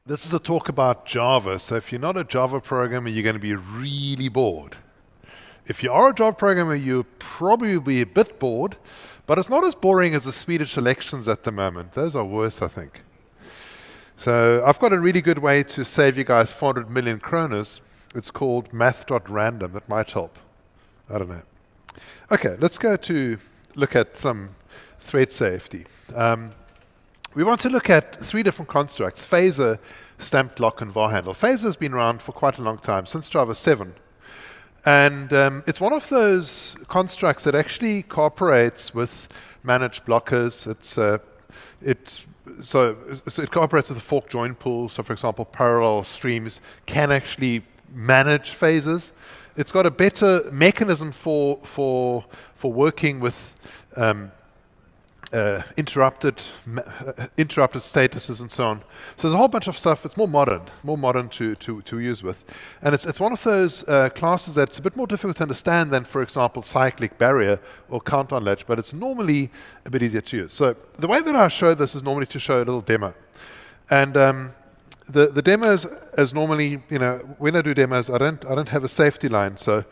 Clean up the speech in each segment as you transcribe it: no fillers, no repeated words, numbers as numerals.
This is a talk about Java, so if you're not a Java programmer, you're going to be really bored. If you are a Java programmer, you'll probably be a bit bored, but it's not as boring as the Swedish elections at the moment. Those are worse, I think. So I've got a really good way to save you guys 400 million kroners. It's called math.random. That might help. I don't know. Okay, let's go to look at some thread safety. We want to look at three different constructs: phaser, StampedLock, and VarHandle. Phaser has been around for quite a long time, since Java 7. And it's one of those constructs that actually cooperates with managed blockers. So it cooperates with the fork join pool. So for example, parallel streams can actually manage phases. It's got a better mechanism for working with interrupted statuses and so on. So there's a whole bunch of stuff. It's more modern to use with. And it's one of those classes that's a bit more difficult to understand than, for example, cyclic barrier or count-on latch, but it's normally a bit easier to use. So the way that I show this is normally to show a little demo. And the demos is normally, when I do demos, I don't have a safety line. So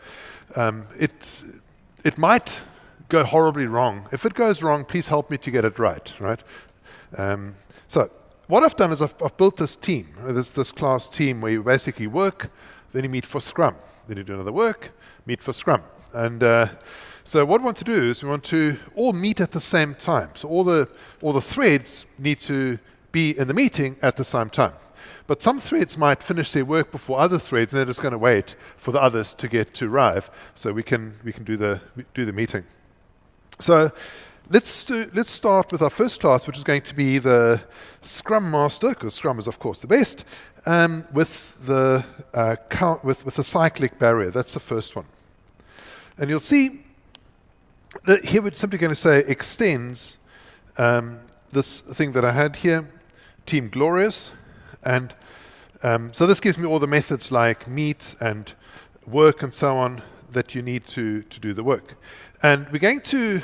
it might go horribly wrong. If it goes wrong, please help me to get it right. So what I've done is I've built this team, this class team, where you basically work, then you meet for Scrum, then you do another work, meet for Scrum. And so what we want to do is we want to all meet at the same time. So all the threads need to be in the meeting at the same time. But some threads might finish their work before other threads, and they're just going to wait for the others to get to arrive, so we can do the meeting. So let's start with our first class, which is going to be the Scrum Master, because Scrum is of course the best, with the cyclic barrier. That's the first one. And you'll see that here we're simply going to say extends this thing that I had here, Team Glorious, and so this gives me all the methods like meet and work and so on that you need to do the work. And we're going to,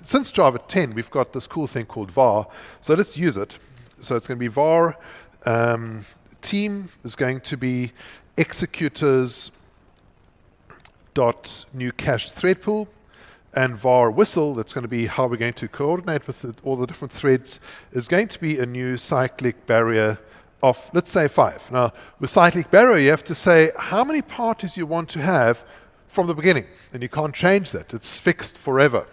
since Java 10, we've got this cool thing called var. So let's use it. So it's going to be var team is going to be executors dot new cached thread pool, and var whistle, that's going to be how we're going to coordinate with all the different threads, is going to be a new cyclic barrier of, let's say, 5. Now, with cyclic barrier, you have to say how many parties you want to have from the beginning, and you can't change that. It's fixed forever.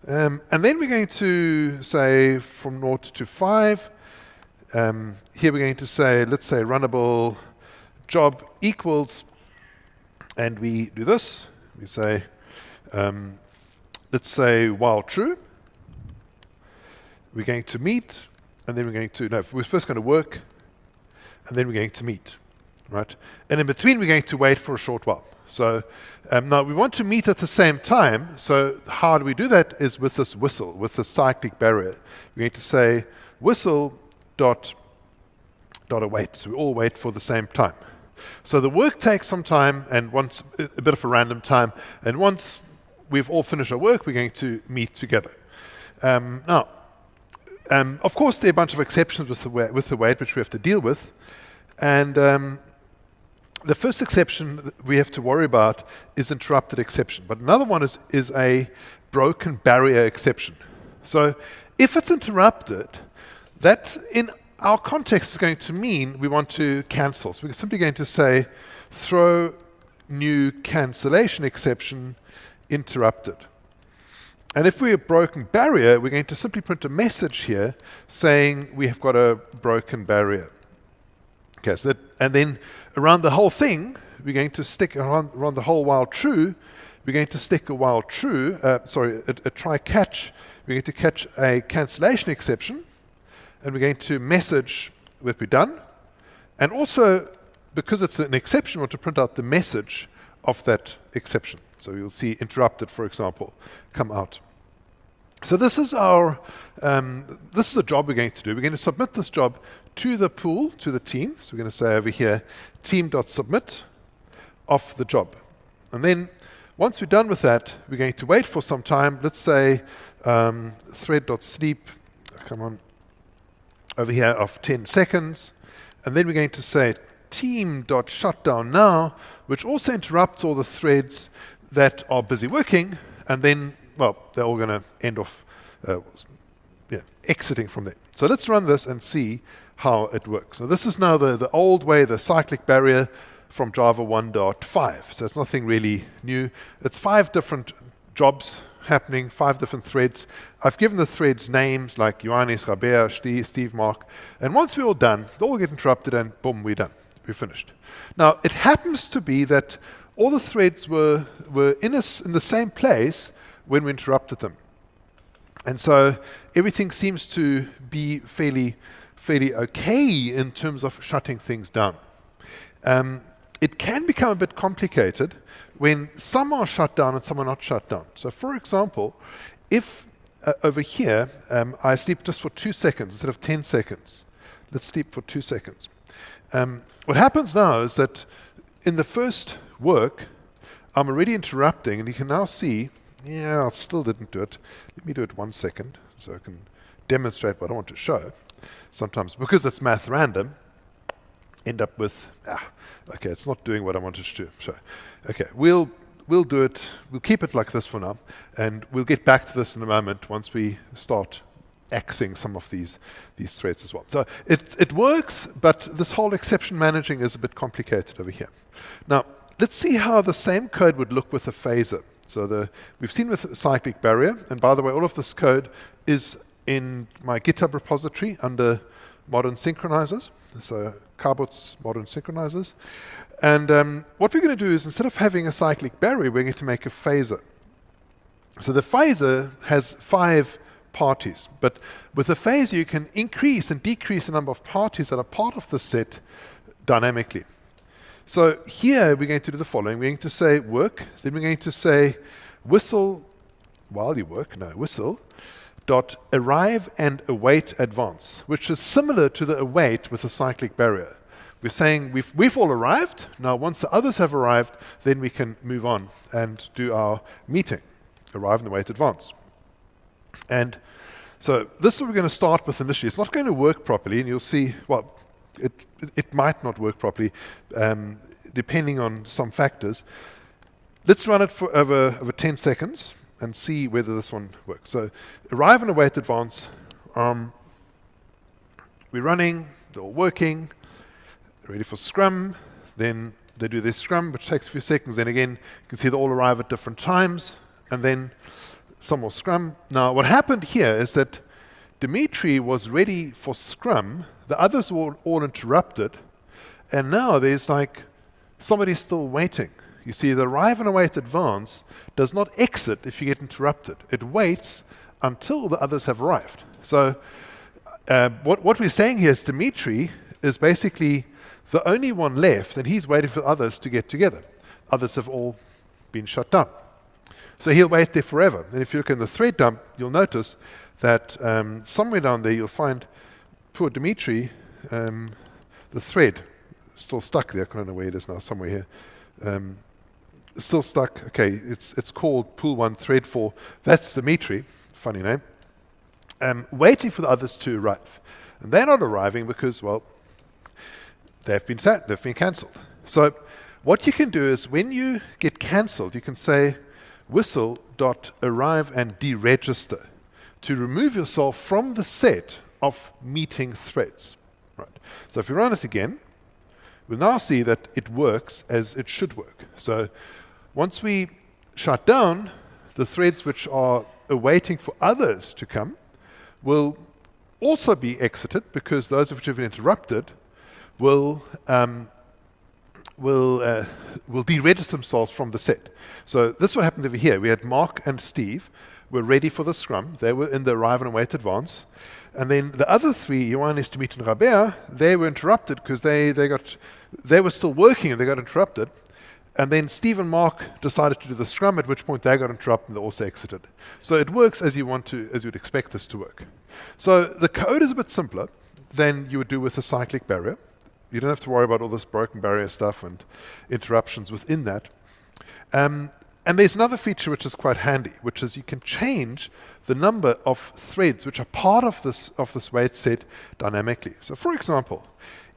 And then we're going to say from 0 to 5. Here we're going to say, let's say runnable job equals, and we do this. We say, let's say while true. We're going to meet, and then we're first going to work, and then we're going to meet, right? And in between, we're going to wait for a short while. So now we want to meet at the same time. So how do we do that? Is with this whistle, with the cyclic barrier. We're going to say whistle dot await. So we all wait for the same time. So the work takes some time, and once a bit of a random time. And once we've all finished our work, we're going to meet together. Now, of course, there are a bunch of exceptions with the wait, which we have to deal with. And the first exception we have to worry about is interrupted exception. But another one is a broken barrier exception. So if it's interrupted, that in our context is going to mean we want to cancel. So we're simply going to say throw new cancellation exception interrupted. And if we're a broken barrier, we're going to simply print a message here saying we have got a broken barrier. Okay, so and then around the whole thing, we're going to stick around the whole while true. We're going to stick a while true, a try catch. We're going to catch a cancellation exception, and we're going to message what we've done. And also, because it's an exception, we want to print out the message of that exception. So you'll see interrupted, for example, come out. So this is our this is a job we're going to do. We're going to submit this job to the pool, to the team. So we're going to say over here, team.submit of the job. And then once we're done with that, we're going to wait for some time. Let's say thread.sleep, come on, over here of 10 seconds. And then we're going to say team.shutdown now, which also interrupts all the threads that are busy working, and then, well, they're all going to end off exiting from there. So let's run this and see how it works. So this is now the old way, the cyclic barrier from Java 1.5. So it's nothing really new. It's 5 different jobs happening, 5 different threads. I've given the threads names like Ioannis, Rabea, Steve, Mark. And once we're all done, they all get interrupted and boom, we're done. We're finished. Now, it happens to be that all the threads were in the same place when we interrupted them. And so everything seems to be fairly okay in terms of shutting things down. It can become a bit complicated when some are shut down and some are not shut down. So for example, if over here I sleep just for 2 seconds instead of 10 seconds, let's sleep for 2 seconds. What happens now is that in the first work, I'm already interrupting, and you can now see, yeah, I still didn't do it. Let me do it 1 second so I can demonstrate what I want to show. Sometimes, because it's math random, end up with, okay, it's not doing what I wanted to show. Okay, we'll do it, we'll keep it like this for now, and we'll get back to this in a moment once we start axing some of these threads as well. So it works, but this whole exception managing is a bit complicated over here. Now, let's see how the same code would look with a phaser. So we've seen with cyclic barrier, and by the way, all of this code is in my GitHub repository under modern synchronizers. So Kabutz modern synchronizers. And what we're going to do is, instead of having a cyclic barrier, we're going to make a phaser. So the phaser has 5 parties, but with a phaser you can increase and decrease the number of parties that are part of the set dynamically. So here we're going to do the following. We're going to say work, then we're going to say whistle while you work, whistle dot arrive and await advance, which is similar to the await with a cyclic barrier. We're saying we've all arrived. Now once the others have arrived, then we can move on and do our meeting, arrive and await advance. And so this is what we're going to start with initially. It's not going to work properly, and you'll see, well, it might not work properly, depending on some factors. Let's run it for over 10 seconds and see whether this one works. So arrive and await advance. We're running, they're all working, ready for Scrum. Then they do their Scrum, which takes a few seconds. Then again, you can see they all arrive at different times, and then some more Scrum. Now, what happened here is that Dimitri was ready for Scrum, the others were all interrupted, and now there's like somebody still waiting. You see, the arrive and await advance does not exit if you get interrupted. It waits until the others have arrived. So what we're saying here is Dimitri is basically the only one left, and he's waiting for others to get together. Others have all been shut down. So he'll wait there forever. And if you look in the thread dump, you'll notice that somewhere down there you'll find poor Dimitri, the thread still stuck there. I don't know where it is now, somewhere here. Still stuck. Okay, it's called pool 1 thread 4. That's Dimitri, funny name, waiting for the others to arrive. And they're not arriving because, well, they've been cancelled. So what you can do is, when you get cancelled, you can say whistle.arrive and deregister to remove yourself from the set of meeting threads. Right. So if we run it again, we'll now see that it works as it should work. So once we shut down, the threads which are awaiting for others to come will also be exited, because those of which have been interrupted will deregister themselves from the set. So this is what happened over here. We had Mark and Steve were ready for the Scrum. They were in the arrive and await advance. And then the other 3, Ioannis, Dimitri, and Rabea, they were interrupted because they were still working and they got interrupted. And then Steve and Mark decided to do the Scrum, at which point they got interrupted and they also exited. So it works as you'd expect this to work. So the code is a bit simpler than you would do with a cyclic barrier. You don't have to worry about all this broken barrier stuff and interruptions within that. And there's another feature which is quite handy, which is you can change the number of threads which are part of this wait set dynamically. So for example,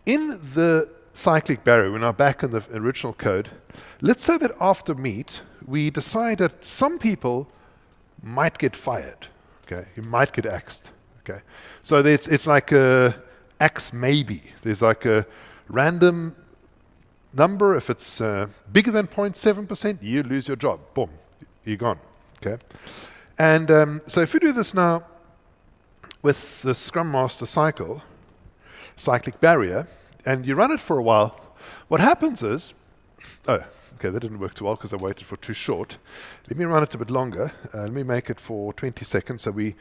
in the cyclic barrier, we're now back in the original code. Let's say that after meet, we decide that some people might get fired. Okay, you might get axed. Okay, so it's like a axe maybe. There's like a random number. If it's bigger than 0.7%, you lose your job. Boom, you're gone. Okay, and so if we do this now with the Scrum Master cyclic barrier, and you run it for a while, what happens is, oh, okay, that didn't work too well because I waited for too short. Let me run it a bit longer. Let me make it for 20 seconds. So we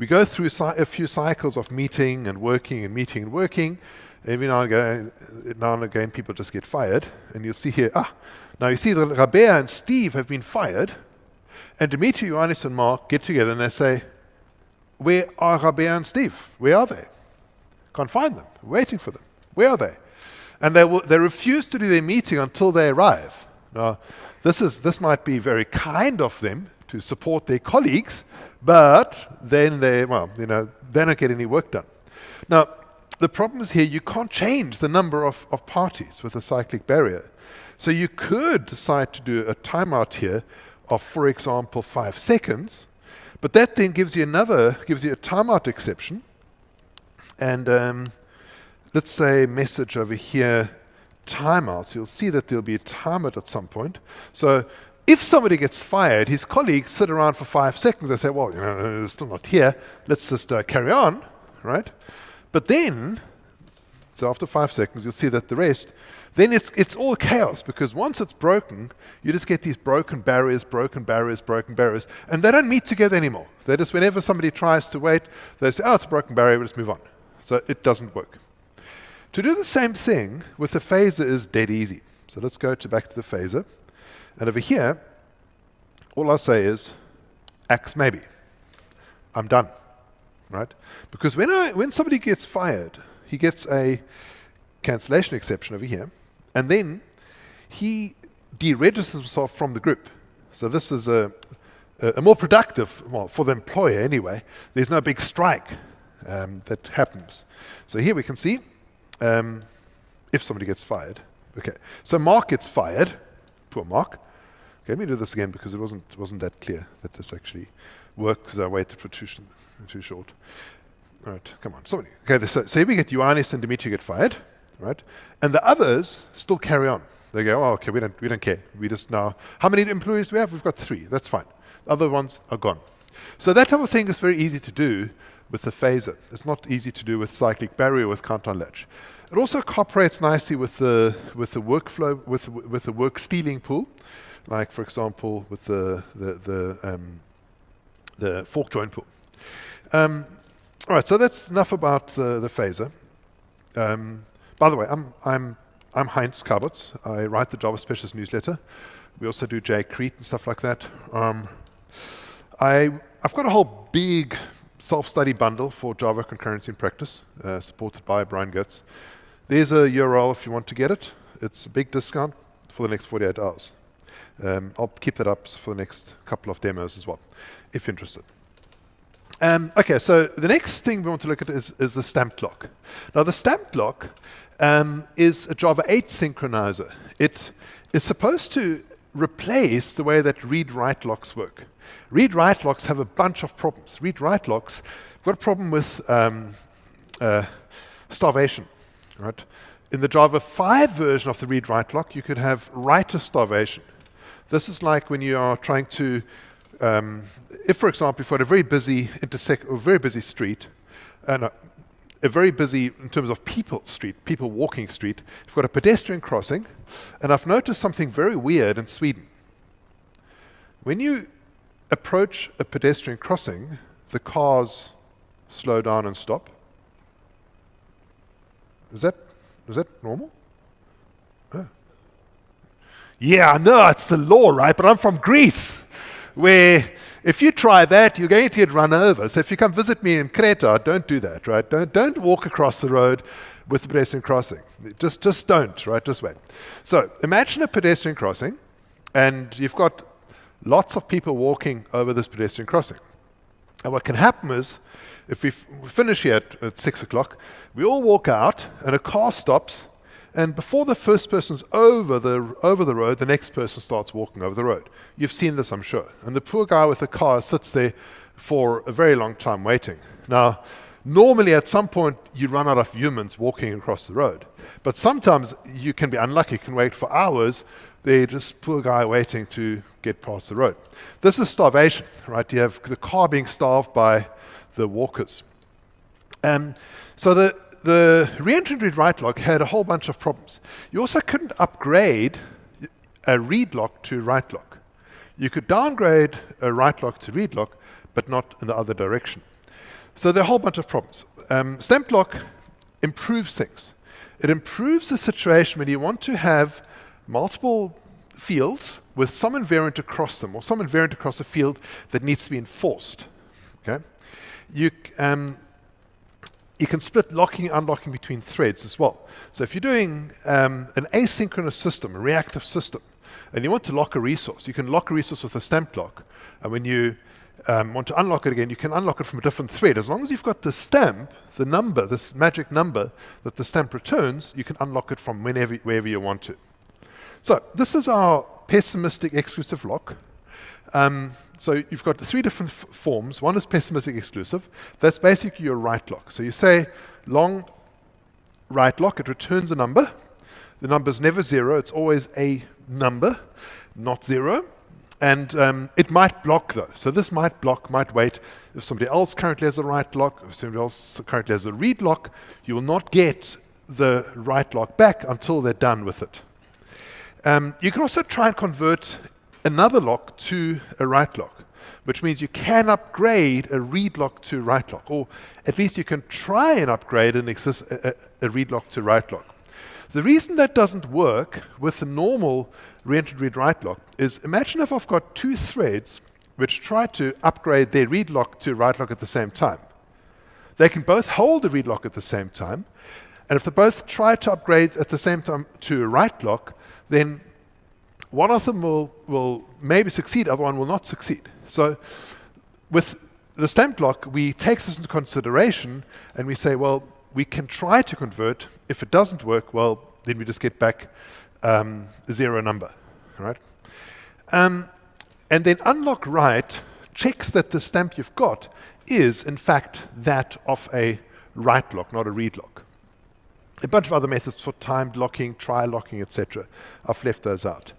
go through a few cycles of meeting and working and meeting and working. Every now and again, people just get fired. And you'll see here, now you see that Rabea and Steve have been fired. And Dimitri, Ioannis, and Mark get together and they say, where are Rabea and Steve? Where are they? Can't find them. We're waiting for them. Where are they? And they refuse to do their meeting until they arrive. Now, this might be very kind of them to support their colleagues, but then they don't get any work done. Now, the problem is here, you can't change the number of parties with a cyclic barrier. So you could decide to do a timeout here of, for example, 5 seconds, but that then gives you a timeout exception. And let's say message over here, timeout. So you'll see that there'll be a timeout at some point. So if somebody gets fired, his colleagues sit around for 5 seconds. They say, well, they're still not here. Let's just carry on, right? But then, so after 5 seconds, you'll see that the rest, then it's all chaos, because once it's broken, you just get these broken barriers, and they don't meet together anymore. They just, whenever somebody tries to wait, they say, oh, it's a broken barrier, we'll just move on. So it doesn't work. To do the same thing with the phaser is dead easy. So let's go back to the phaser. And over here, all I'll say is, axe maybe. I'm done, right? Because when somebody gets fired, he gets a cancellation exception over here, and then he deregisters himself from the group. So this is a more productive, well, for the employer anyway, there's no big strike that happens. So here we can see if somebody gets fired. Okay, so Mark gets fired. Poor Mark. Okay, let me do this again because it wasn't that clear that this actually worked because I waited for too short. All right, come on. Somebody. Okay, so here we get Ioannis and Dimitri get fired, right? And the others still carry on. They go, oh, okay, we don't care. We just now, how many employees do we have? We've got 3. That's fine. The other ones are gone. So that type of thing is very easy to do with the phaser. It's not easy to do with cyclic barrier with count-on latch. It also cooperates nicely with the workflow, with the work stealing pool, like for example with the fork join pool. All right, so that's enough about the phaser. By the way, I'm Heinz Kabutz. I write the Java Specialist newsletter. We also do Cretan and stuff like that. I've got a whole big self-study bundle for Java concurrency in practice, supported by Brian Goetz. There's a URL if you want to get it. It's a big discount for the next 48 hours. I'll keep that up for the next couple of demos as well, if you're interested. Okay, so the next thing we want to look at is the stamped lock. Now, the stamped lock is a Java 8 synchronizer. It is supposed to replace the way that read-write locks work. Read-write locks have a bunch of problems. Read-write locks have got a problem with starvation. Right? In the Java 5 version of the read-write lock, you could have writer starvation. This is like when you are trying to, if for example, you've got a very busy street, and a very busy, in terms of people walking street, you've got a pedestrian crossing, and I've noticed something very weird in Sweden. When you approach a pedestrian crossing, the cars slow down and stop. Is that normal? Oh. Yeah, I know, it's the law, right? But I'm from Greece, where if you try that, you're going to get run over. So if you come visit me in Creta, don't do that, right? Don't walk across the road with the pedestrian crossing. Just don't, right? Just wait. So imagine a pedestrian crossing, and you've got lots of people walking over this pedestrian crossing. And what can happen is, if we finish here at 6 o'clock, we all walk out and a car stops, and before the first person's over the road, the next person starts walking over the road. You've seen this, I'm sure. And the poor guy with the car sits there for a very long time waiting. Now, normally at some point you run out of humans walking across the road. But sometimes you can be unlucky, you can wait for hours. They're just poor guy waiting to get past the road. This is starvation, right? You have the car being starved by the walkers. So the re-entry read write lock had a whole bunch of problems. You also couldn't upgrade a read lock to write lock. You could downgrade a write lock to read lock, but not in the other direction. So there are a whole bunch of problems. Stamped lock improves things. It improves the situation when you want to have multiple fields with some invariant across them, or some invariant across a field that needs to be enforced. Okay? You can split locking and unlocking between threads as well. So if you're doing an asynchronous system, a reactive system, and you want to lock a resource, you can lock a resource with a stamped lock. And when you want to unlock it again, you can unlock it from a different thread. As long as you've got the stamp, the number, this magic number that the stamp returns, you can unlock it from wherever you want to. So this is our pessimistic exclusive lock. So you've got three different forms. One is pessimistic exclusive. That's basically your write lock. So you say long write lock, it returns a number. The number is never zero, it's always a number, not zero. And it might block though. So this might block, might wait. If somebody else currently has a write lock, if somebody else currently has a read lock, you will not get the write lock back until they're done with it. You can also try and convert another lock to a write lock, which means you can upgrade a read lock to write lock, or at least you can try and upgrade a read lock to write lock. The reason that doesn't work with the normal re-entered read write lock is, imagine if I've got two threads which try to upgrade their read lock to write lock at the same time. They can both hold the read lock at the same time, and if they both try to upgrade at the same time to a write lock, then one of them will maybe succeed, the other one will not succeed. So with the stamped lock, we take this into consideration and we say, well, we can try to convert. If it doesn't work, well, then we just get back a zero number, all right? And then unlock write checks that the stamp you've got is, in fact, that of a write lock, not a read lock. A bunch of other methods for timed locking, try locking, etc. I've left those out.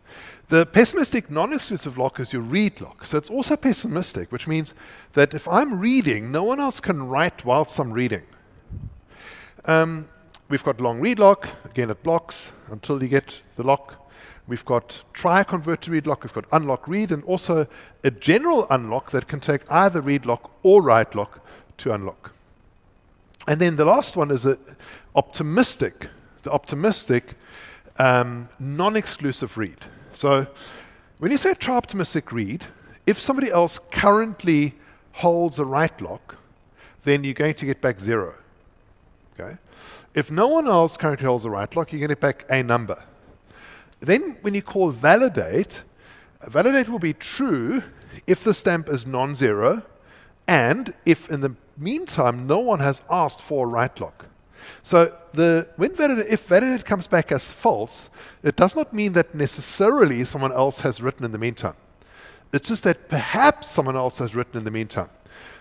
The pessimistic non-exclusive lock is your read lock. So it's also pessimistic, which means that if I'm reading, no one else can write whilst I'm reading. We've got long read lock. Again, it blocks until you get the lock. We've got try convert to read lock. We've got unlock read, and also a general unlock that can take either read lock or write lock to unlock. And then the last one is the optimistic non-exclusive read. So when you say try optimistic read, if somebody else currently holds a write lock, then you're going to get back zero. Okay? If no one else currently holds a write lock, you're going to get back a number. Then when you call validate, validate will be true if the stamp is non-zero and if in the meantime no one has asked for a write lock. So if validate comes back as false, it does not mean that necessarily someone else has written in the meantime. It's just that perhaps someone else has written in the meantime.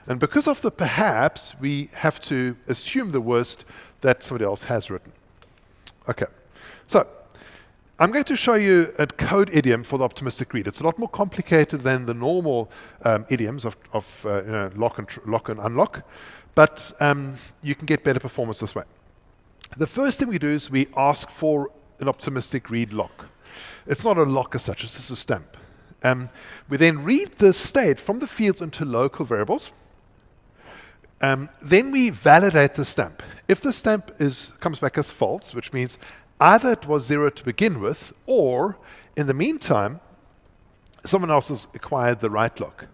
And because of the perhaps, we have to assume the worst, that somebody else has written. Okay, so I'm going to show you a code idiom for the optimistic read. It's a lot more complicated than the normal idioms of lock and unlock, but you can get better performance this way. The first thing we do is we ask for an optimistic read lock. It's not a lock as such, it's just a stamp. We then read the state from the fields into local variables. Then we validate the stamp. If the stamp comes back as false, which means either it was zero to begin with, or in the meantime, someone else has acquired the write lock.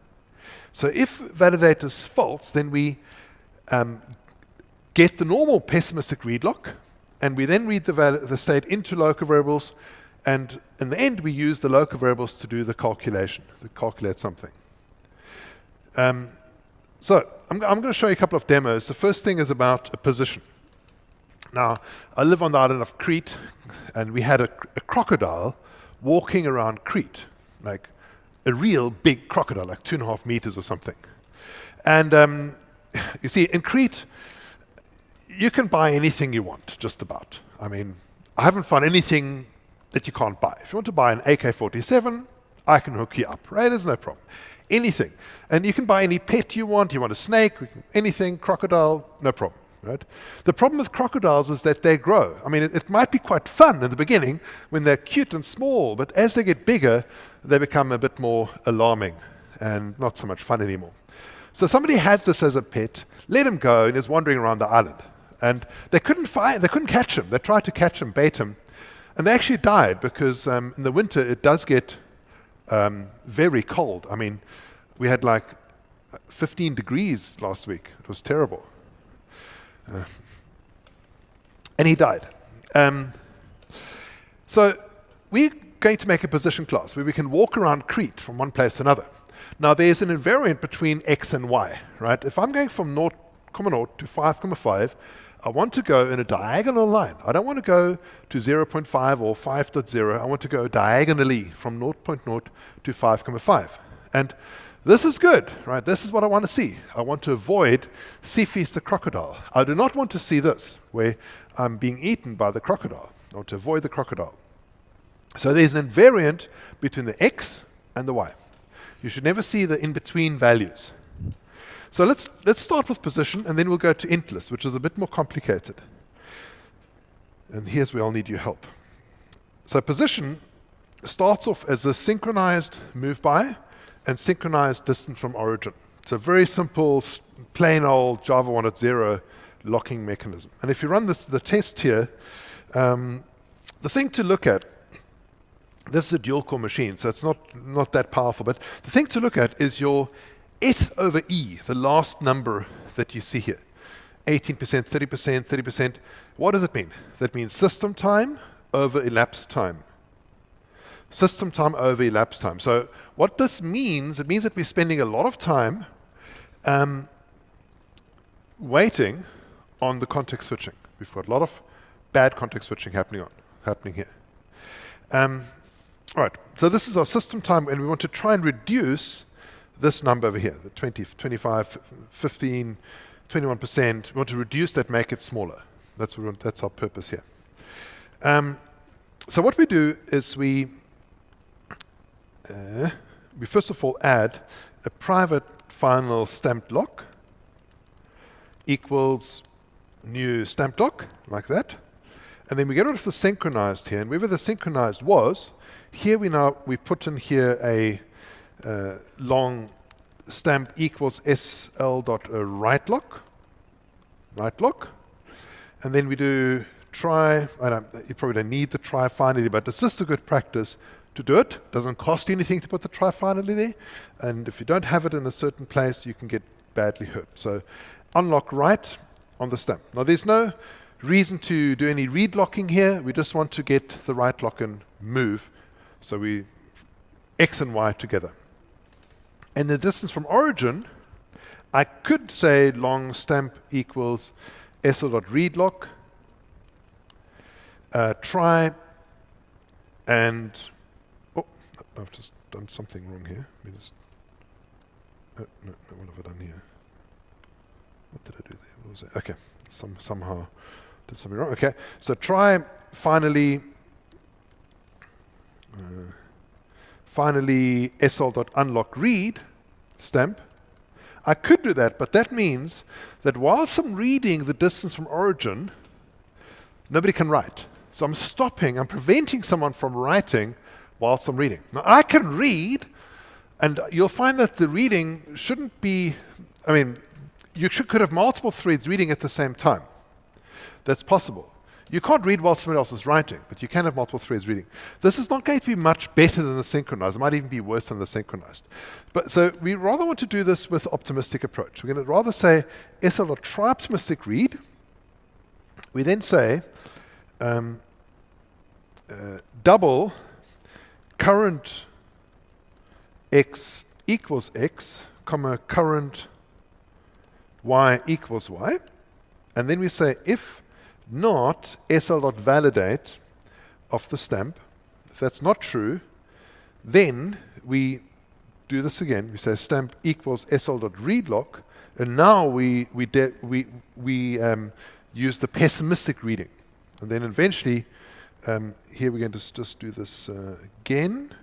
So if validate is false, then we get the normal pessimistic read lock, and we then read the state into local variables, and in the end we use the local variables to do the calculation, to calculate something. So I'm going to show you a couple of demos. The first thing is about a position. Now, I live on the island of Crete, and we had a crocodile walking around Crete, like a real big crocodile, like 2.5 meters or something. And you see, in Crete, you can buy anything you want, just about. I mean, I haven't found anything that you can't buy. If you want to buy an AK-47, I can hook you up, right? There's no problem. Anything. And you can buy any pet you want. You want a snake, anything, crocodile, no problem, right? The problem with crocodiles is that they grow. I mean, it might be quite fun in the beginning when they're cute and small, but as they get bigger, they become a bit more alarming and not so much fun anymore. So somebody had this as a pet, let him go, and is wandering around the island. And they couldn't catch him. They tried to catch him, bait him, and they actually died because in the winter it does get very cold. I mean, we had like 15 degrees last week. It was terrible. And he died. So we're going to make a position class where we can walk around Crete from one place to another. Now there's an invariant between x and y, right? If I'm going from 0, 0 to 5, 5, I want to go in a diagonal line. I don't want to go to 0.5 or 5.0. I want to go diagonally from 0.0 to 5, and this is good, right? This is what I want to see. I want to avoid Sifis the crocodile. I do not want to see this, where I'm being eaten by the crocodile. I want to avoid the crocodile. So there's an invariant between the x and the y. You should never see the in-between values. So let's start with position, and then we'll go to int list, which is a bit more complicated. And here's where I'll need your help. So position starts off as a synchronized move by and synchronized distance from origin. It's a very simple, plain old Java 1.0 locking mechanism. And if you run the test here, the thing to look at, this is a dual core machine, so it's not that powerful, but the thing to look at is your S over E, the last number that you see here. 18%, 30%, 30%. What does it mean? That means system time over elapsed time. System time over elapsed time. So what this means, it means that we're spending a lot of time waiting on the context switching. We've got a lot of bad context switching happening here. All right, so this is our system time, and we want to try and reduce this number over here, the 20, 25, 15, 21%. We want to reduce that, make it smaller. That's our purpose here. So what we do is we first of all add a private final stamped lock equals new stamped lock, like that. And then we get rid of the synchronized here, and wherever the synchronized was, here we put in here a long stamp equals sl.write lock, and then we do try. You probably don't need the try finally, but it's just a good practice to do it. Doesn't cost you anything to put the try finally there, and if you don't have it in a certain place, you can get badly hurt. So unlock write on the stamp. Now there's no reason to do any read locking here. We just want to get the write lock and move. So we X and Y together. And the distance from origin, I could say long stamp equals sl.read lock, try, and I've just done something wrong here. Let me just, no, what have I done here? What did I do there? What was it? Okay, somehow did something wrong. Okay, so try finally sl.unlock read stamp. I could do that, but that means that whilst I'm reading the distance from origin, nobody can write. So I'm preventing someone from writing whilst I'm reading. Now I can read, and you'll find that the reading shouldn't be, you could have multiple threads reading at the same time. That's possible. You can't read while someone else is writing, but you can have multiple threads reading. This is not going to be much better than the synchronized. It might even be worse than the synchronized. But so we rather want to do this with optimistic approach. We're going to rather say sl.try optimistic read. We then say double current x equals x, comma current y equals y. And then we say if not SL.validate of the stamp, if that's not true, then we do this again. We say stamp equals SL.readLock, and now we use the pessimistic reading. And then eventually, here we're going to just do this again.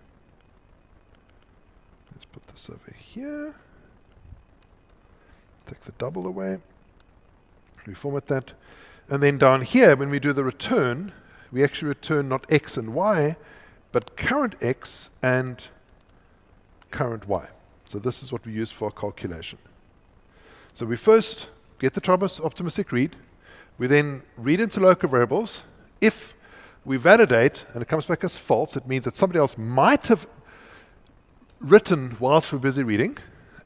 Let's put this over here. Take the double away. Reformat that. And then down here, when we do the return, we actually return not x and y, but current x and current y. So this is what we use for calculation. So we first get the optimistic read. We then read into local variables. If we validate and it comes back as false, it means that somebody else might have written whilst we're busy reading.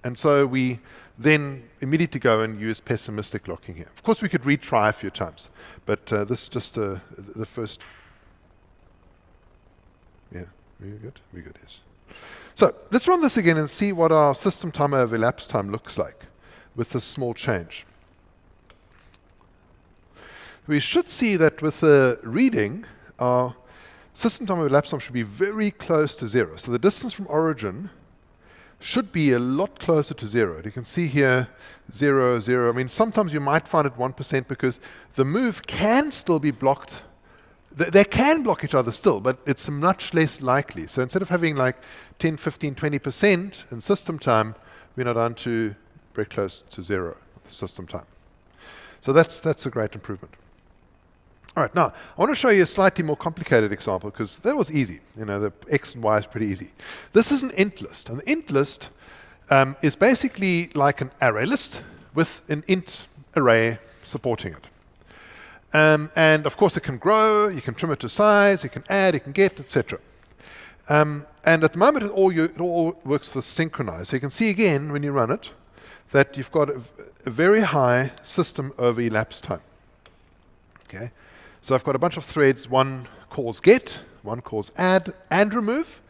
And so we then immediately go and use pessimistic locking here. Of course, we could retry a few times, but this is just the first. Yeah, we're good? We're good, yes. So let's run this again and see what our system time over elapsed time looks like with this small change. We should see that with the reading, our system time over elapsed time should be very close to 0. So the distance from origin should be a lot closer to 0. You can see here 0, 0. I mean, sometimes you might find it 1% because the move can still be blocked. They can block each other still, but it's much less likely. So instead of having like 10, 15, 20% in system time, we're now down to very close to 0 system time. So that's a great improvement. All right, now I want to show you a slightly more complicated example because that was easy. You know, the X and Y is pretty easy. This is an int list, and the int list is basically like an array list with an int array supporting it. And of course, it can grow. You can trim it to size. You can add. You can get, etc. And at the moment, it all works with synchronized. So you can see again when you run it that you've got a very high system over elapsed time. Okay. So I've got a bunch of threads. One calls get, one calls add and remove,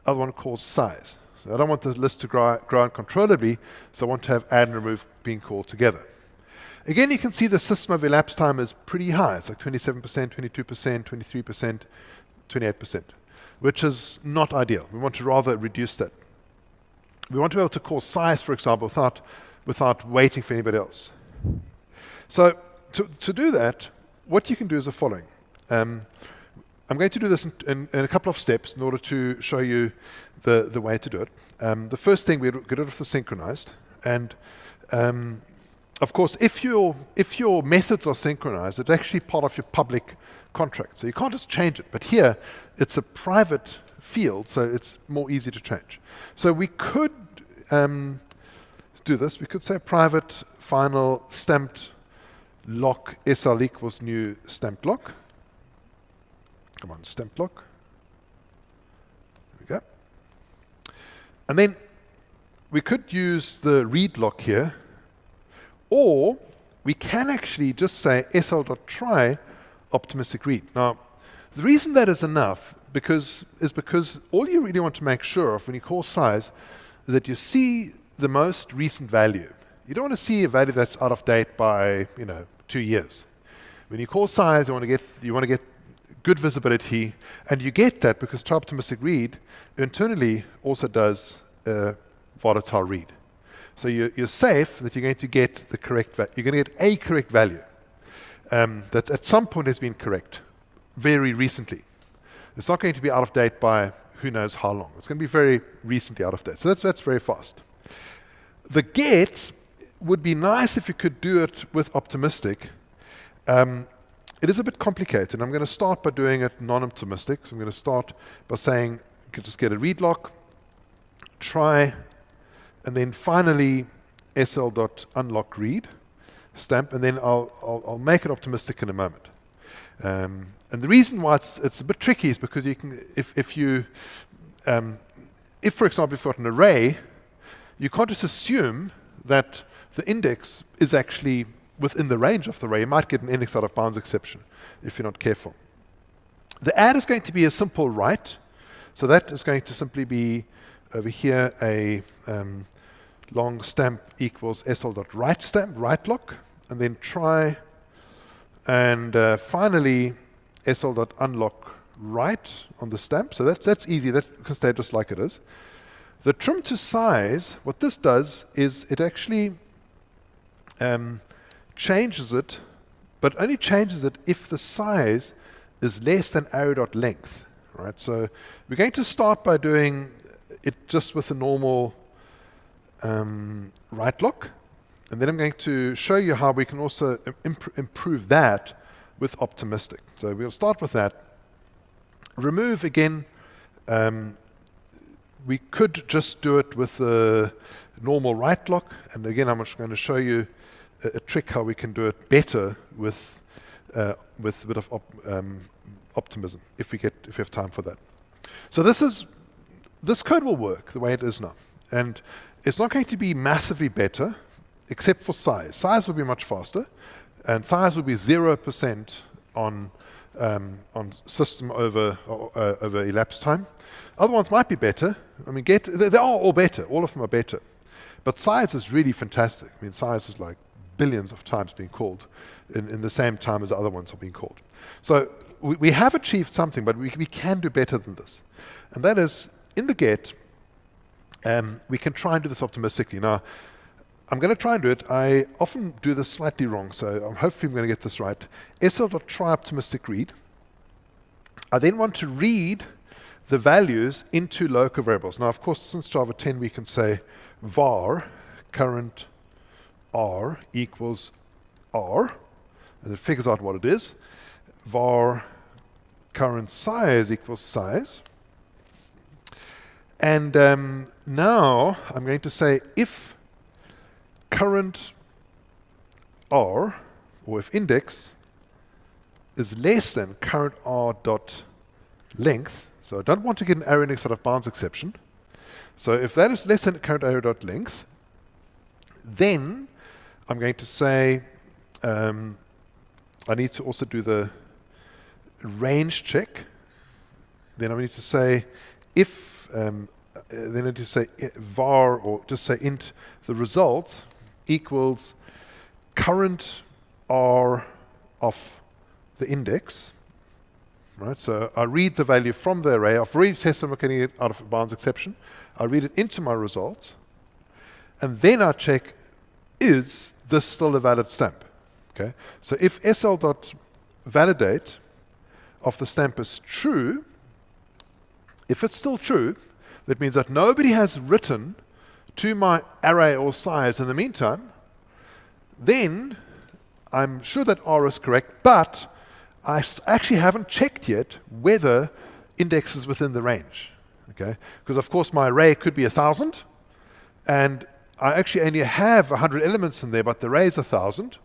other one calls size. So I don't want the list to grow uncontrollably, so I want to have add and remove being called together. Again, you can see the system of elapsed time is pretty high. It's like 27%, 22%, 23%, 28%, which is not ideal. We want to rather reduce that. We want to be able to call size, for example, without waiting for anybody else. So to do that, what you can do is the following. I'm going to do this in a couple of steps in order to show you the way to do it. The first thing, we get rid of the synchronized. And of course, if your methods are synchronized, it's actually part of your public contract. So you can't just change it. But here, it's a private field, so it's more easy to change. So we could do this. We could say private final stamped lock SL equals new stamped lock. Come on, stamped lock. There we go. And then we could use the read lock here, or we can actually just say SL.try optimistic read. Now, the reason that is enough is because all you really want to make sure of when you call size is that you see the most recent value. You don't want to see a value that's out of date by 2 years. When you call size, you want to get good visibility, and you get that because optimistic read internally also does a volatile read. So you're safe that you're going to get the correct value. You're going to get a correct value that at some point has been correct very recently. It's not going to be out of date by who knows how long. It's going to be very recently out of date. So that's very fast. The get would be nice if you could do it with optimistic. It is a bit complicated. I'm going to start by doing it non-optimistic. So I'm going to start by saying, you can just get a read lock, try, and then finally SL.unlock read, stamp, and then I'll make it optimistic in a moment. And the reason why it's a bit tricky is because you can, if for example, if you've got an array, you can't just assume that the index is actually within the range of the array. You might get an index out of bounds exception if you're not careful. The add is going to be a simple write. So that is going to simply be over here a long stamp equals SL.write stamp, write lock, and then try, and finally SL.unlock write on the stamp. So that's easy. That can stay just like it is. The trim to size, what this does is it actually changes it, but only changes it if the size is less than arrow.length. Right? So we're going to start by doing it just with the normal write lock, and then I'm going to show you how we can also improve that with optimistic. So we'll start with that. Remove again. We could just do it with the normal write lock, and again I'm just going to show you a trick how we can do it better with a bit of optimism if we have time for that. So this code will work the way it is now, and it's not going to be massively better except for size. Size will be much faster, and size will be 0% on system over elapsed time. Other ones might be better. I mean, they are all better. All of them are better. But size is really fantastic. I mean, size is like billions of times being called in the same time as the other ones are being called. So we have achieved something, but we can do better than this. And that is, in the get, we can try and do this optimistically. Now, I'm going to try and do it. I often do this slightly wrong, so hopefully I'm going to get this right. SL.try optimistic read. I then want to read the values into local variables. Now, of course, since Java 10, we can say var current r equals r, and it figures out what it is. Var current size equals size. And now I'm going to say if current r, or if index, is less than current r dot length, so I don't want to get an arrow index out of bounds exception. So if that is less than current arrow dot length, then I'm going to say I need to also do the range check. Then I need to say if then I need to say var, or just say int the result equals current r of the index. Right, so I read the value from the array. I've already tested I'm getting it out of bounds exception. I read it into my result, and then I check, is this still a valid stamp? Okay. So if SL.validate of the stamp is true, if it's still true, that means that nobody has written to my array or size in the meantime, then I'm sure that R is correct, but I actually haven't checked yet whether index is within the range. Okay? Because of course my array could be 1,000, and I actually only have 100 elements in there, but the array is 1,000,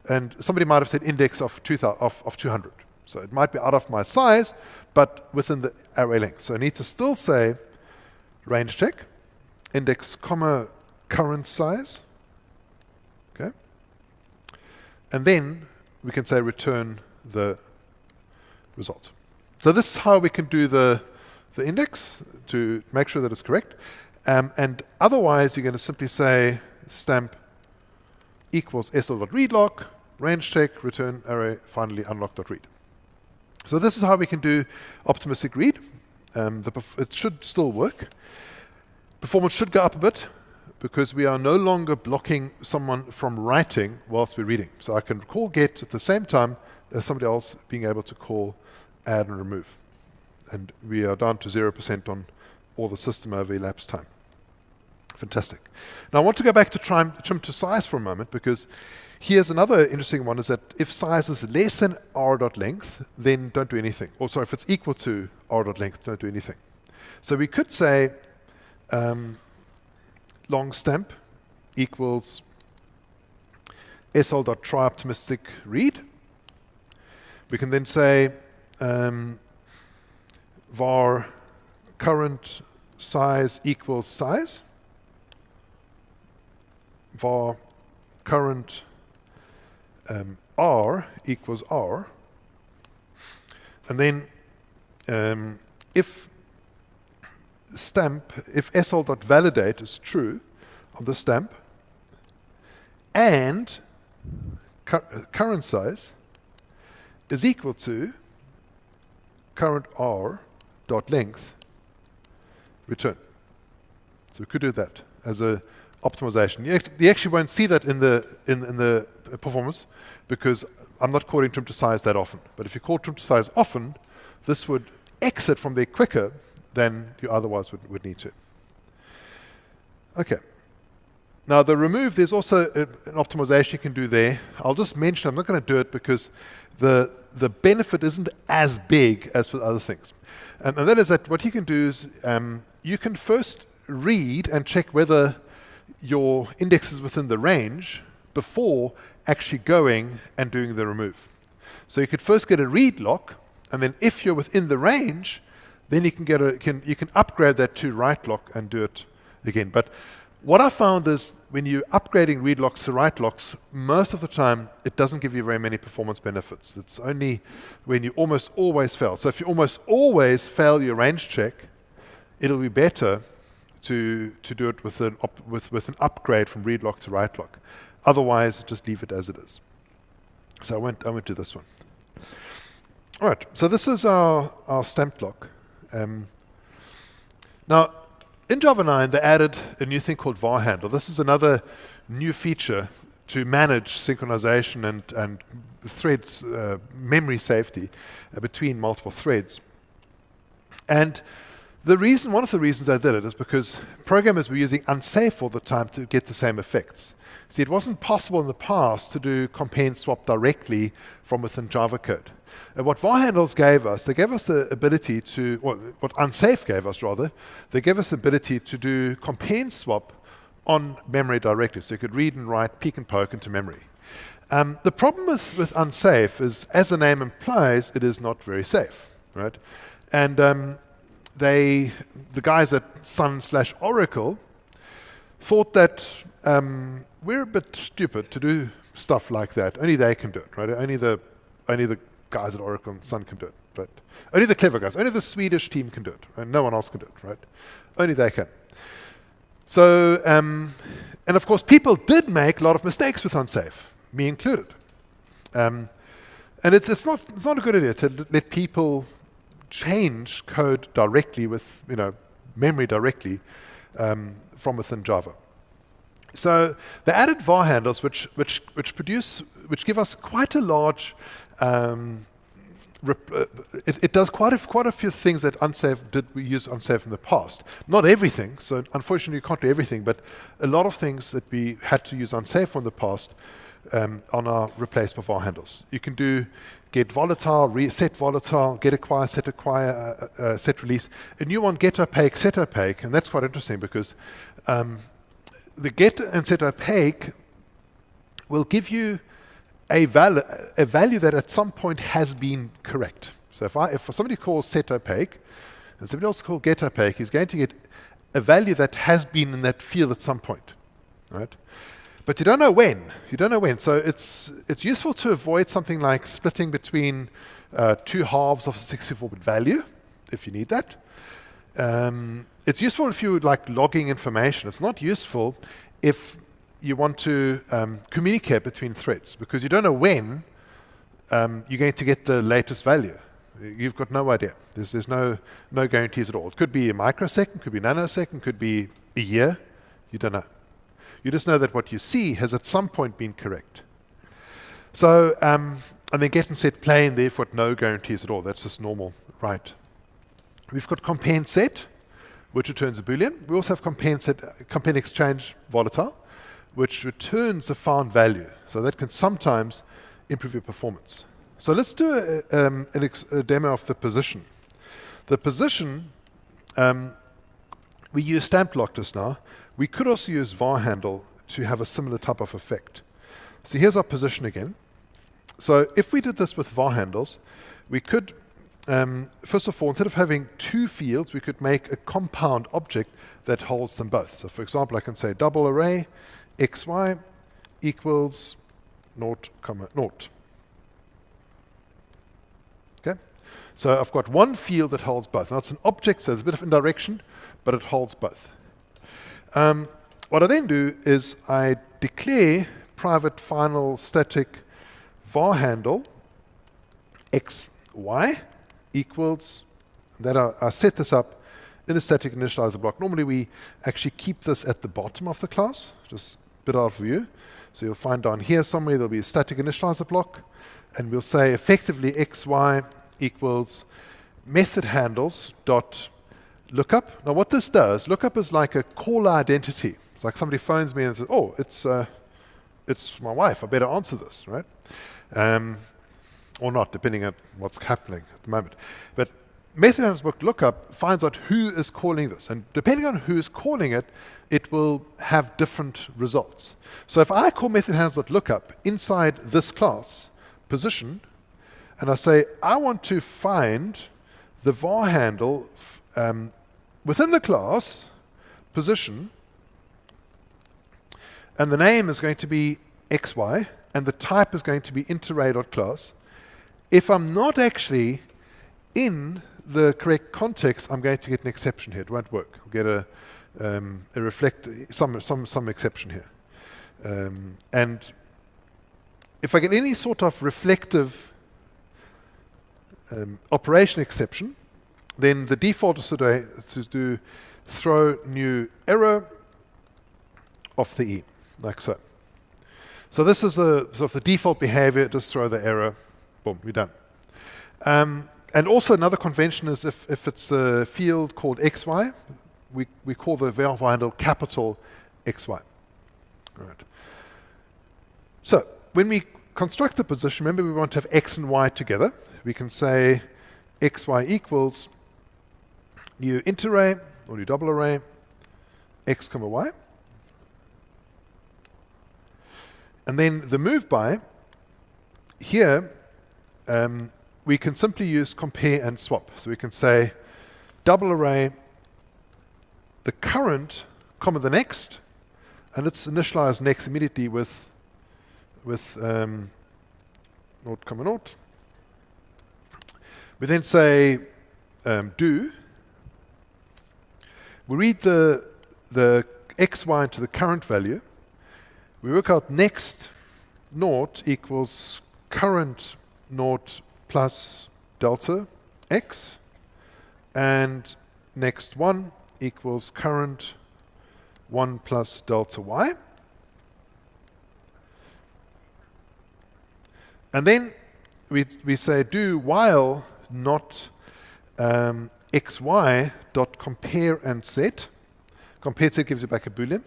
and somebody might have said index of 200. So it might be out of my size, but within the array length. So I need to still say range check, index comma current size. Okay? And then we can say return the result. So this is how we can do the index to make sure that it's correct. And otherwise, you're going to simply say stamp equals sl.readlock, range check, return array, finally unlock.read. So this is how we can do optimistic read. It should still work. Performance should go up a bit because we are no longer blocking someone from writing whilst we're reading. So I can call get at the same time as somebody else being able to call add and remove. And we are down to 0% on all the system over elapsed time. Fantastic. Now I want to go back to trim to size for a moment, because here's another interesting one, is that if size is less than r.length, then don't do anything. Or sorry, if it's equal to r.length, don't do anything. So we could say long stamp equals sl.try optimistic read. We can then say var current size equals size, var current r equals r, and then if sl.validate is true, on the stamp and current size is equal to current r dot length return. So we could do that as a optimization. You actually won't see that in the performance because I'm not calling trim to size that often. But if you call trim to size often, this would exit from there quicker than you otherwise would need to. Okay. Now the remove, there's also an optimization you can do there. I'll just mention, I'm not going to do it because the benefit isn't as big as with other things. And that is that what you can do is you can first read and check whether your index is within the range before actually going and doing the remove. So you could first get a read lock, and then if you're within the range, then you can upgrade that to write lock and do it again. But what I found is when you're upgrading read locks to write locks, most of the time it doesn't give you very many performance benefits. It's only when you almost always fail. So if you almost always fail your range check, it'll be better to do it with an upgrade from read lock to write lock. Otherwise, just leave it as it is. So I went to this one. All right, so this is our stamped lock. Now, in Java 9, they added a new thing called VarHandle. This is another new feature to manage synchronization and threads, memory safety between multiple threads. And one of the reasons I did it is because programmers were using Unsafe all the time to get the same effects. See, it wasn't possible in the past to do compare and swap directly from within Java code. And what VarHandles gave us, they gave us the ability to, what Unsafe gave us rather, they gave us the ability to do compare and swap on memory directly. So you could read and write, peek and poke into memory. The problem with Unsafe is, as the name implies, it is not very safe, right? And the guys at Sun/Oracle thought that we're a bit stupid to do stuff like that. Only they can do it, right? Only the guys at Oracle and Sun can do it, right? Only the clever guys, only the Swedish team can do it, and no one else can do it, right? Only they can. So, and of course, people did make a lot of mistakes with Unsafe, me included. And it's not a good idea to let people change code directly with memory directly from within Java. So they added VarHandles, which give us quite a large. It does quite a few things that Unsafe did. We use Unsafe in the past. Not everything. So unfortunately, you can't do everything. But a lot of things that we had to use Unsafe in the past are now replaced by VarHandles. You can do get volatile, set volatile, get acquire, set release. A new one, get opaque, set opaque, and that's quite interesting because the get and set opaque will give you a value that at some point has been correct. So if somebody calls set opaque and somebody else calls get opaque, he's going to get a value that has been in that field at some point, right? But you don't know when. So it's useful to avoid something like splitting between two halves of a 64-bit value, if you need that. It's useful if you like logging information. It's not useful if you want to communicate between threads, because you don't know when you're going to get the latest value. You've got no idea. There's no guarantees at all. It could be a microsecond, could be nanosecond, could be a year. You don't know. You just know that what you see has at some point been correct. So, and then get and set plain, therefore no guarantees at all. That's just normal, right? We've got compare and set, which returns a Boolean. We also have compare and exchange volatile, which returns the found value. So that can sometimes improve your performance. So let's do a demo of the position. The position, we use stamped lock just now. We could also use VarHandle to have a similar type of effect. So here's our position again. So if we did this with VarHandles, we could, first of all, instead of having two fields, we could make a compound object that holds them both. So for example, I can say double array xy equals 0, 0. Okay? So I've got one field that holds both. Now it's an object, so there's a bit of indirection, but it holds both. What I then do is I declare private final static VarHandle xy equals, that I set this up in a static initializer block. Normally we actually keep this at the bottom of the class, just a bit out of view. So you'll find down here somewhere there'll be a static initializer block, and we'll say effectively xy equals method handles dot lookup. Now what this does, lookup is like a caller identity. It's like somebody phones me and says, oh, it's my wife, I better answer this, right? Or not, depending on what's happening at the moment. But method handles dot lookup finds out who is calling this, and depending on who is calling it, it will have different results. So if I call method handles dot lookup inside this class position, and I say I want to find the var handle within the class position, and the name is going to be xy, and the type is going to be interarray.class. If I'm not actually in the correct context, I'm going to get an exception here. It won't work. I'll get a some exception here. And if I get any sort of reflective operation exception, then the default is to do throw new error off the E, like so. So this is the sort of the default behavior, just throw the error, boom, we're done. And also another convention is if it's a field called xy, we call the VarHandle capital XY. All right. So when we construct the position, remember we want to have x and y together. We can say xy equals new interarray or new double array x comma y. And then the move by, here we can simply use compare and swap. So we can say double array the current comma the next, and let's initialize next immediately with naught comma naught. We then say do. We read the xy into the current value. We work out next naught equals current naught plus delta x, and next one equals current 1 plus delta y. And then we say do while not xy dot compare and set. Compare and set gives you back a boolean.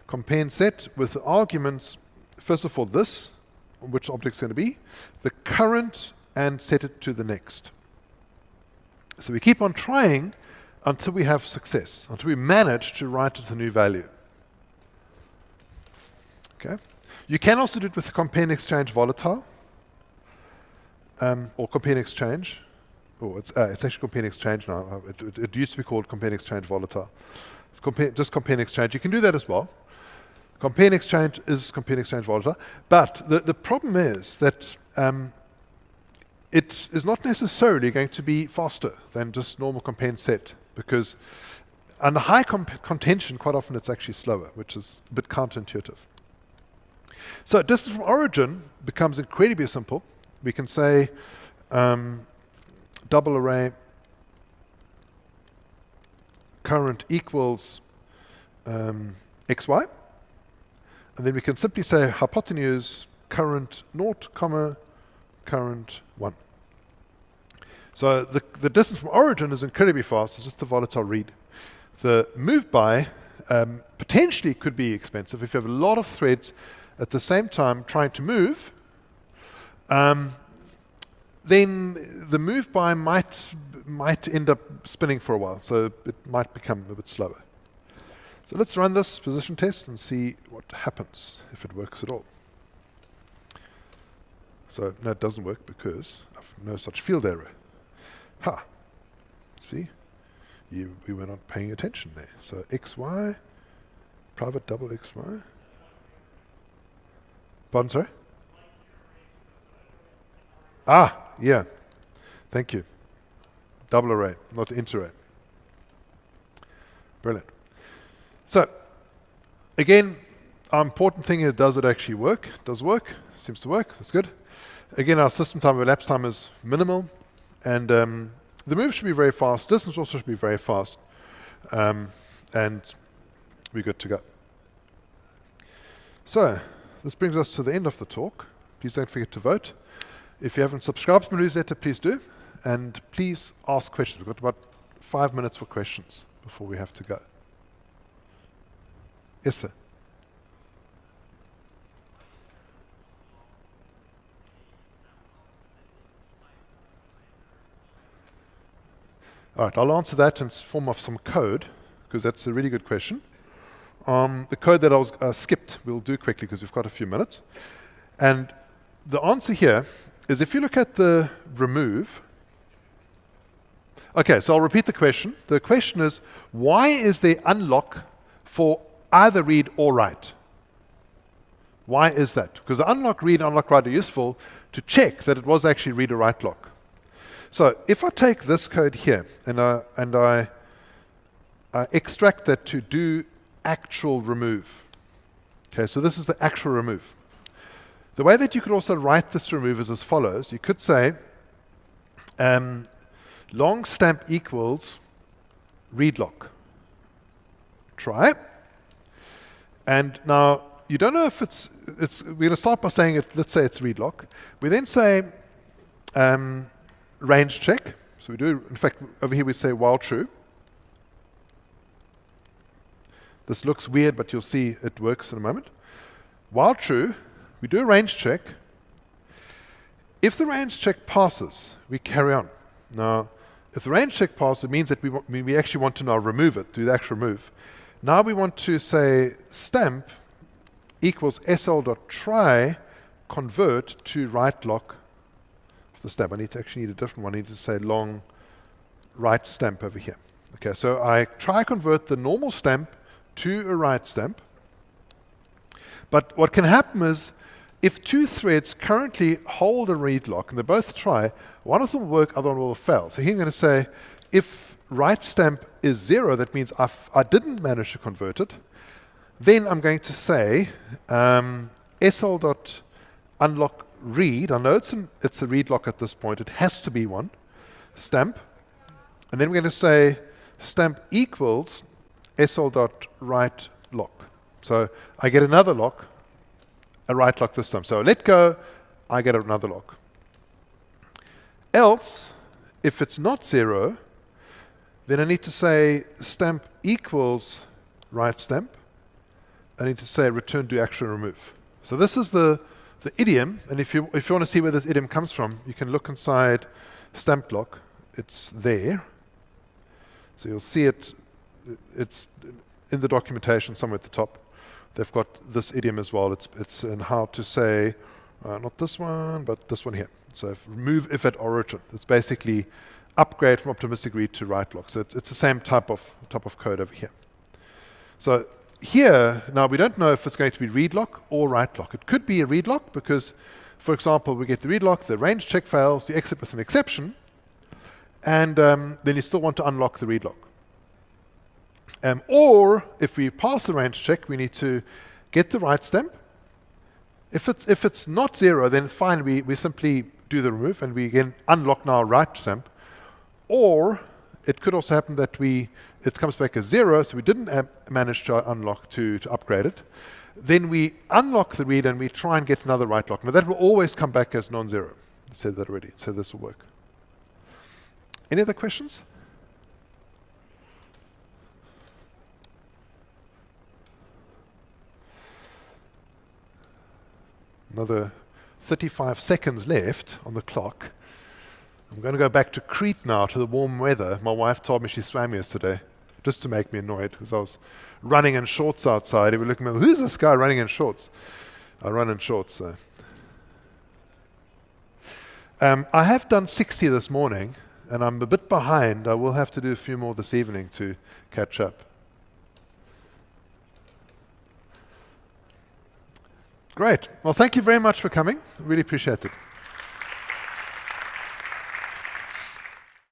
Compare and set with the arguments, first of all this, which object is going to be, the current, and set it to the next. So we keep on trying until we have success, until we manage to write to the new value. Okay. You can also do it with the compare and exchange volatile, or compare and exchange. Oh, it's actually compare and exchange now. It used to be called compare and exchange volatile. It's just compare and exchange. You can do that as well. Compare and exchange is compare and exchange volatile, but the problem is that it is not necessarily going to be faster than just normal compare and set, because under high contention, quite often it's actually slower, which is a bit counterintuitive. So distance from origin becomes incredibly simple. We can say double array current equals xy, and then we can simply say hypotenuse current naught comma current 1. So the distance from origin is incredibly fast. It's just a volatile read. The move by potentially could be expensive if you have a lot of threads at the same time trying to move. Then the move by might end up spinning for a while, so it might become a bit slower. So let's run this position test and see what happens, if it works at all. So no, it doesn't work because I've no such field error. Ha! See? We were not paying attention there. So xy, private double xy. Pardon, sorry? Ah, yeah. Thank you. Double array, not interarray. Brilliant. So Again, our important thing here, does it actually work? It does work. Seems to work. That's good. Again, our system time, elapsed time is minimal. And the move should be very fast. Distance also should be very fast. And we're good to go. So, this brings us to the end of the talk. Please don't forget to vote. If you haven't subscribed to my newsletter, please do. And please ask questions. We've got about 5 minutes for questions before we have to go. Yes, sir. All right, I'll answer that in form of some code, because that's a really good question. The code that I was skipped, we'll do quickly because we've got a few minutes. And the answer here is if you look at the remove. Okay, so I'll repeat the question. The question is, why is there unlock for either read or write? Why is that? Because the unlock read, unlock write are useful to check that it was actually read or write lock. So if I take this code here and I extract that to do actual remove. Okay, so this is the actual remove. The way that you could also write this remove is as follows. You could say long stamp equals read lock. Try. And now you don't know if it's we're going to start by saying it, let's say it's read lock. We then say range check. So we do, in fact, over here we say while true. This looks weird, but you'll see it works in a moment. While true, we do a range check. If the range check passes, we carry on. Now, if the range check passes, it means that we actually want to now remove it, do the actual remove. Now we want to say stamp equals sl.try convert to write lock of the stamp. I actually need a different one. I need to say long write stamp over here. Okay, so I try convert the normal stamp to a write stamp. But what can happen is if two threads currently hold a read lock and they both try, one of them will work, other one will fail. So here I'm going to say if write stamp is 0, that means I didn't manage to convert it. Then I'm going to say sl.unlock read. I know it's a read lock at this point. It has to be one. Stamp. And then we're going to say stamp equals sl.write lock. So I get another lock, a write lock this time. So let go, I get another lock. Else, if it's not 0, then I need to say stamp equals write stamp. I need to say return to actual remove. So this is the idiom, and if you want to see where this idiom comes from, you can look inside StampedLock. It's there. So you'll see it. It's in the documentation somewhere at the top. They've got this idiom as well. It's in how to say, not this one, but this one here. So remove if at origin. It's basically upgrade from optimistic read to write lock. So it's the same type of code over here. So here, now we don't know if it's going to be read lock or write lock. It could be a read lock because, for example, we get the read lock, the range check fails, you exit with an exception, and then you still want to unlock the read lock. Or if we pass the range check, we need to get the write stamp. If it's not 0, then fine, we simply do the remove and we again unlock now write stamp. Or it could also happen that it comes back as 0, so we didn't manage to unlock to upgrade it. Then we unlock the read and we try and get another write lock. Now that will always come back as non-0. I said that already, so this will work. Any other questions? Another 35 seconds left on the clock. I'm going to go back to Crete now, to the warm weather. My wife told me she swam yesterday, just to make me annoyed, because I was running in shorts outside. They were looking at me, who's this guy running in shorts? I run in shorts. So. I have done 60 this morning, and I'm a bit behind. I will have to do a few more this evening to catch up. Great. Well, thank you very much for coming. Really appreciate it.